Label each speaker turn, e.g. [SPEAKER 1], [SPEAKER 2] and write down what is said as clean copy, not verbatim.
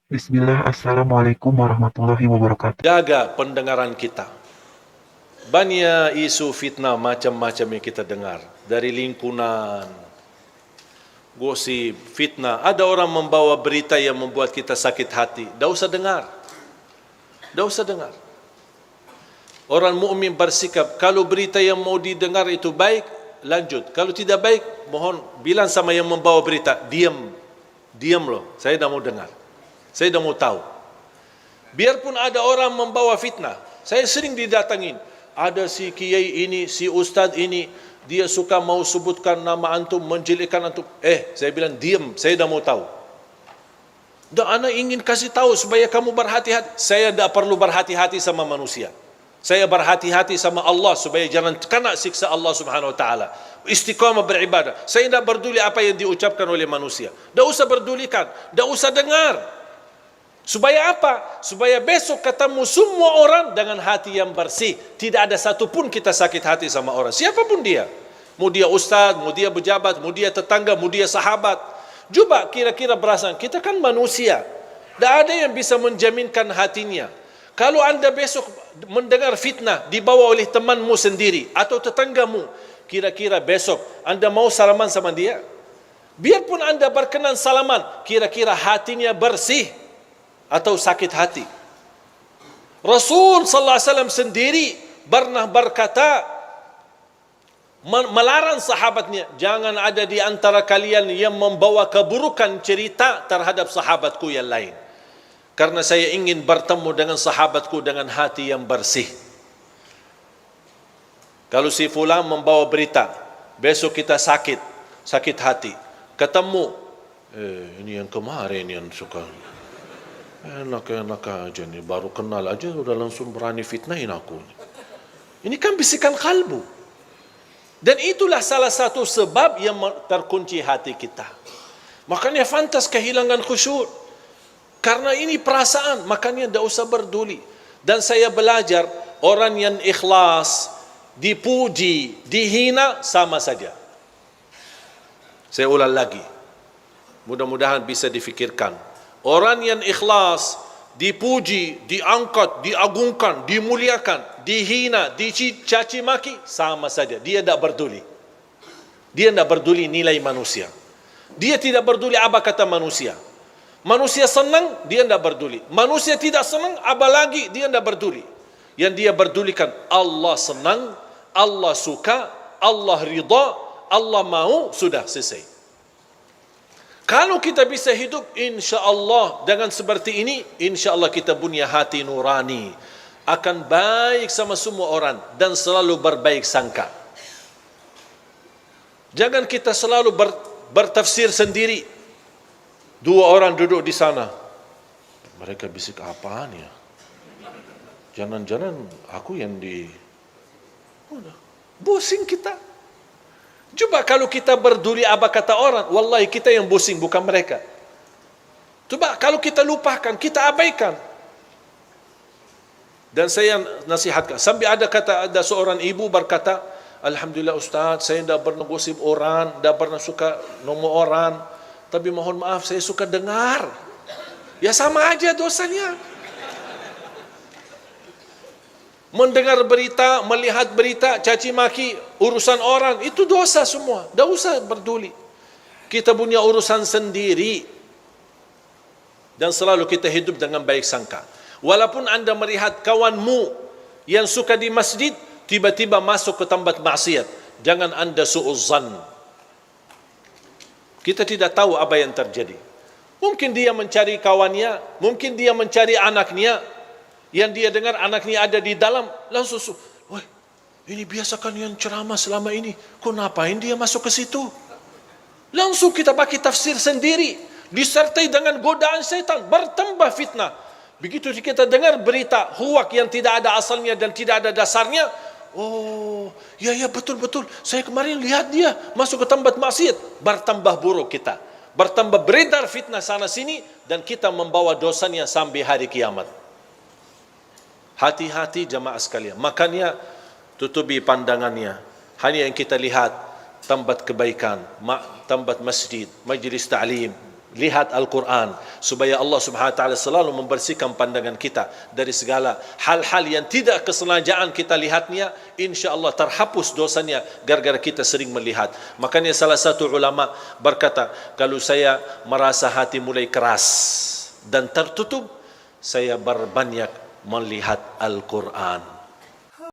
[SPEAKER 1] Bismillah, Assalamualaikum warahmatullahi wabarakatuh.
[SPEAKER 2] Jaga pendengaran kita. Banyak isu fitnah macam-macam yang kita dengar. Dari lingkungan, gosip, fitnah. Ada orang membawa berita yang membuat kita sakit hati. Dah usah dengar. Dah usah dengar. Orang mukmin bersikap, kalau berita yang mau didengar itu baik, lanjut. Kalau tidak baik, mohon bilang sama yang membawa berita, diam. Diam loh, saya dah mau dengar. Saya dah mau tahu. Biarpun ada orang membawa fitnah, saya sering didatangin. Ada si kiai ini, si ustaz ini, dia suka mau sebutkan nama antum, menjelekkan antum. Saya bilang diam, saya dah mau tahu. Dan ana ingin kasih tahu supaya kamu berhati-hati. Saya tak perlu berhati-hati sama manusia. Saya berhati-hati sama Allah supaya jangan kena siksa Allah Subhanahu wa taala. Istiqamah beribadah. Saya tidak peduli apa yang diucapkan oleh manusia. Tak usah pedulikan, tak usah dengar. Supaya apa? Supaya besok ketemu semua orang dengan hati yang bersih. Tidak ada satu pun kita sakit hati sama orang. Siapapun dia. Mau dia ustaz, mau dia pejabat, mau dia tetangga, mau dia sahabat. Coba kira-kira perasaan. Kita kan manusia. Tak ada yang bisa menjaminkan hatinya. Kalau anda besok mendengar fitnah dibawa oleh temanmu sendiri atau tetanggamu, kira-kira besok anda mau salaman sama dia? Biarpun anda berkenan salaman, kira-kira hatinya bersih atau sakit hati? Rasul sallallahu alaihi wasallam sendiri pernah berkata, melarang sahabatnya, jangan ada di antara kalian yang membawa keburukan cerita terhadap sahabatku yang lain. Karena saya ingin bertemu dengan sahabatku dengan hati yang bersih. Kalau si fulan membawa berita, besok kita sakit hati. Ketemu, ini yang kemarin yang suka. Enak-enak aja nih, baru kenal aja udah langsung berani fitnahin aku. Ini kan bisikan kalbu. Dan itulah salah satu sebab yang terkunci hati kita. Makanya fantas kehilangan khusyuk. Karena ini perasaan, makanya tidak usah berduli. Dan saya belajar, orang yang ikhlas, dipuji, dihina, sama saja. Saya ulang lagi. Mudah-mudahan bisa difikirkan. Orang yang ikhlas, dipuji, diangkat, diagungkan, dimuliakan, dihina, dicaci maki, sama saja. Dia tidak berduli. Dia tidak berduli nilai manusia. Dia tidak berduli apa kata manusia. Manusia senang, dia tidak berduli. Manusia tidak senang, apalagi dia tidak berduli. Yang dia berdulikan, Allah senang, Allah suka, Allah ridha, Allah mau, sudah selesai. Kalau kita bisa hidup, insya Allah dengan seperti ini, insya Allah kita punya hati nurani, akan baik sama semua orang dan selalu berbaik sangka. Jangan kita selalu bertafsir sendiri. Dua orang duduk di sana, mereka bisik apaan ya? Jangan-jangan aku yang pusing kita. Coba kalau kita berduli apa kata orang, wallahi kita yang pusing bukan mereka. Coba kalau kita lupakan, kita abaikan. Dan saya nasihatkan, sampai ada seorang ibu berkata, alhamdulillah Ustaz, saya tidak pernah gosip orang, tidak pernah suka nomor orang. Tapi mohon maaf, saya suka dengar. Ya sama aja dosanya. Mendengar berita, melihat berita, caci maki, urusan orang, itu dosa semua. Tak usah berduli. Kita punya urusan sendiri. Dan selalu kita hidup dengan baik sangka. Walaupun anda melihat kawanmu yang suka di masjid, tiba-tiba masuk ke tempat maksiat, jangan anda su'uzzan. Kita tidak tahu apa yang terjadi. Mungkin dia mencari kawannya, mungkin dia mencari anaknya, yang dia dengar anaknya ada di dalam, langsung, wah, ini biasa kan yang ceramah selama ini, kok ngapain dia masuk ke situ? Langsung kita pakai tafsir sendiri, disertai dengan godaan setan, bertambah fitnah. Begitu kita dengar berita huwak yang tidak ada asalnya dan tidak ada dasarnya, oh, ya betul-betul. Saya kemarin lihat dia masuk ke tempat maksiat. Bertambah buruk kita. Bertambah beredar fitnah sana sini. Dan kita membawa dosanya sampai hari kiamat. Hati-hati jamaah sekalian. Makanya tutupi pandangannya. Hanya yang kita lihat tempat kebaikan, tempat masjid, majlis ta'lim, lihat Al-Quran, supaya Allah Subhanahu Wa Taala selalu membersihkan pandangan kita dari segala hal-hal yang tidak kesengajaan kita lihatnya, insya-Allah terhapus dosanya gara-gara kita sering melihat. Makanya salah satu ulama berkata, kalau saya merasa hati mulai keras dan tertutup, saya berbanyak melihat Al-Quran.